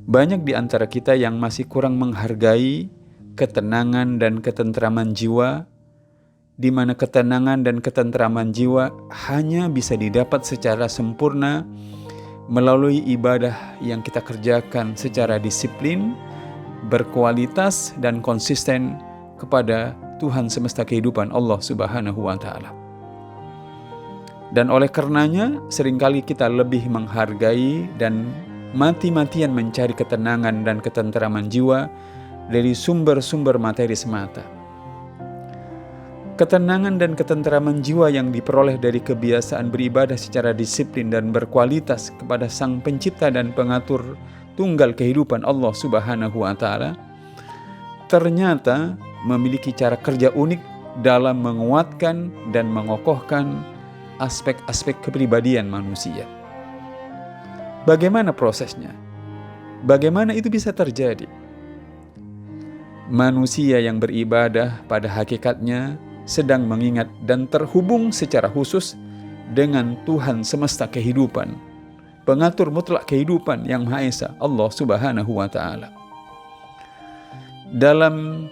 Banyak di antara kita yang masih kurang menghargai ketenangan dan ketentraman jiwa, di mana ketenangan dan ketentraman jiwa hanya bisa didapat secara sempurna melalui ibadah yang kita kerjakan secara disiplin, berkualitas dan konsisten kepada Tuhan semesta kehidupan, Allah Subhanahu wa Ta'ala. Dan oleh karenanya seringkali kita lebih menghargai dan mati-matian mencari ketenangan dan ketenteraman jiwa dari sumber-sumber materi semata. Ketenangan dan ketenteraman jiwa yang diperoleh dari kebiasaan beribadah secara disiplin dan berkualitas kepada Sang Pencipta dan Pengatur tunggal kehidupan, Allah Subhanahu wa Ta'ala, ternyata memiliki cara kerja unik dalam menguatkan dan mengokohkan aspek-aspek kepribadian manusia. Bagaimana prosesnya? Bagaimana itu bisa terjadi? Manusia yang beribadah pada hakikatnya sedang mengingat dan terhubung secara khusus dengan Tuhan semesta kehidupan, pengatur mutlak kehidupan yang Maha Esa, Allah Subhanahu wa Ta'ala. Dalam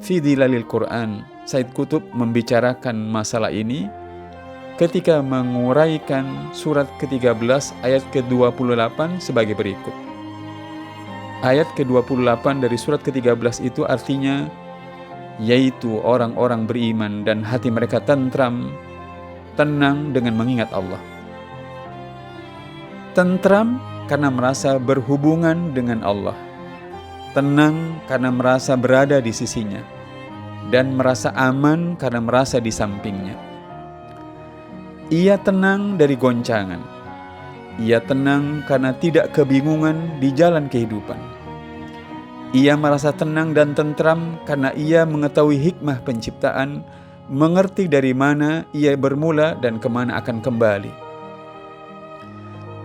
Fi Dhilalil Quran, Said Qutb membicarakan masalah ini ketika menguraikan surat ke-13 ayat ke-28 sebagai berikut. Ayat ke-28 dari surat ke-13 itu artinya, yaitu orang-orang beriman dan hati mereka tentram, tenang dengan mengingat Allah. Tentram karena merasa berhubungan dengan Allah, tenang karena merasa berada di sisinya, dan merasa aman karena merasa di sampingnya. Ia tenang dari goncangan. Ia tenang karena tidak kebingungan di jalan kehidupan. Ia merasa tenang dan tentram karena ia mengetahui hikmah penciptaan, mengerti dari mana ia bermula dan kemana akan kembali.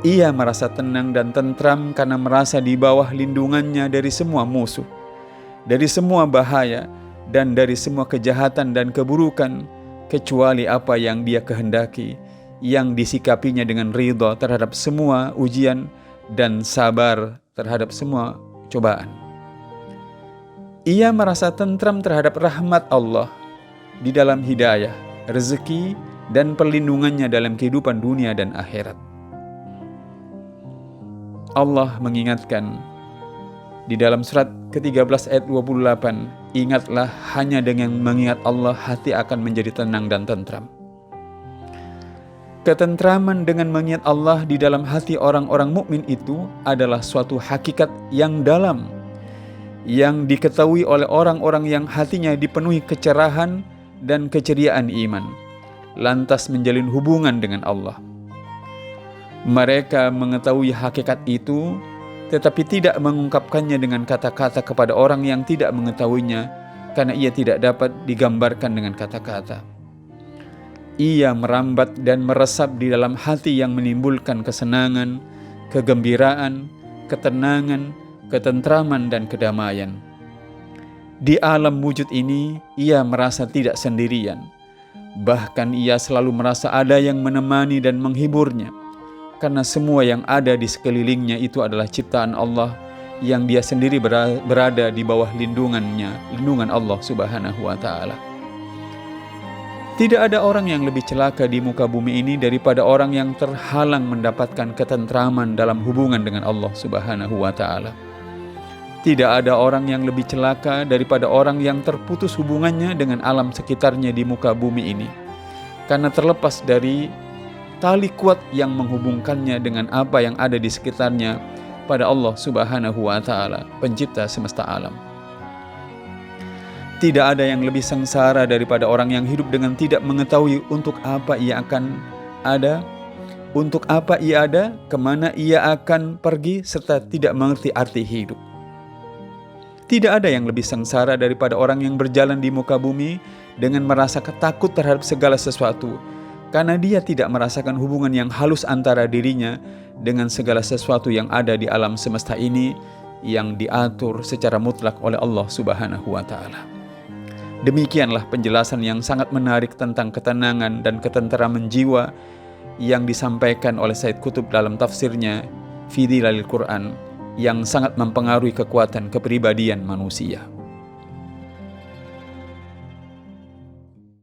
Ia merasa tenang dan tentram karena merasa di bawah lindungannya dari semua musuh, dari semua bahaya, dan dari semua kejahatan dan keburukan, kecuali apa yang dia kehendaki, yang disikapinya dengan ridha terhadap semua ujian dan sabar terhadap semua cobaan. Ia merasa tentram terhadap rahmat Allah di dalam hidayah, rezeki, dan perlindungannya dalam kehidupan dunia dan akhirat. Allah mengingatkan di dalam surat ke-13 ayat 28, ingatlah hanya dengan mengingat Allah hati akan menjadi tenang dan tentram. Ketentraman dengan mengingat Allah di dalam hati orang-orang mukmin itu adalah suatu hakikat yang dalam, yang diketahui oleh orang-orang yang hatinya dipenuhi kecerahan dan keceriaan iman, lantas menjalin hubungan dengan Allah. Mereka mengetahui hakikat itu, tetapi tidak mengungkapkannya dengan kata-kata kepada orang yang tidak mengetahuinya, karena ia tidak dapat digambarkan dengan kata-kata. Ia merambat dan meresap di dalam hati yang menimbulkan kesenangan, kegembiraan, ketenangan, ketentraman, dan kedamaian. Di alam wujud ini, ia merasa tidak sendirian. Bahkan ia selalu merasa ada yang menemani dan menghiburnya, karena semua yang ada di sekelilingnya itu adalah ciptaan Allah yang dia sendiri berada di bawah lindungan Allah Subhanahu wa Ta'ala. Tidak ada orang yang lebih celaka di muka bumi ini daripada orang yang terhalang mendapatkan ketentraman dalam hubungan dengan Allah Subhanahu wa Ta'ala. Tidak ada orang yang lebih celaka daripada orang yang terputus hubungannya dengan alam sekitarnya di muka bumi ini, karena terlepas dari tali kuat yang menghubungkannya dengan apa yang ada di sekitarnya pada Allah Subhanahu wa Ta'ala, pencipta semesta alam. Tidak ada yang lebih sengsara daripada orang yang hidup dengan tidak mengetahui untuk apa ia akan ada, untuk apa ia ada, kemana ia akan pergi, serta tidak mengerti arti hidup. Tidak ada yang lebih sengsara daripada orang yang berjalan di muka bumi dengan merasa takut terhadap segala sesuatu, karena dia tidak merasakan hubungan yang halus antara dirinya dengan segala sesuatu yang ada di alam semesta ini yang diatur secara mutlak oleh Allah Subhanahu wa Ta'ala. Demikianlah penjelasan yang sangat menarik tentang ketenangan dan ketenteraman jiwa yang disampaikan oleh Said Qutb dalam tafsirnya Fi Dhilalil Quran, yang sangat mempengaruhi kekuatan kepribadian manusia.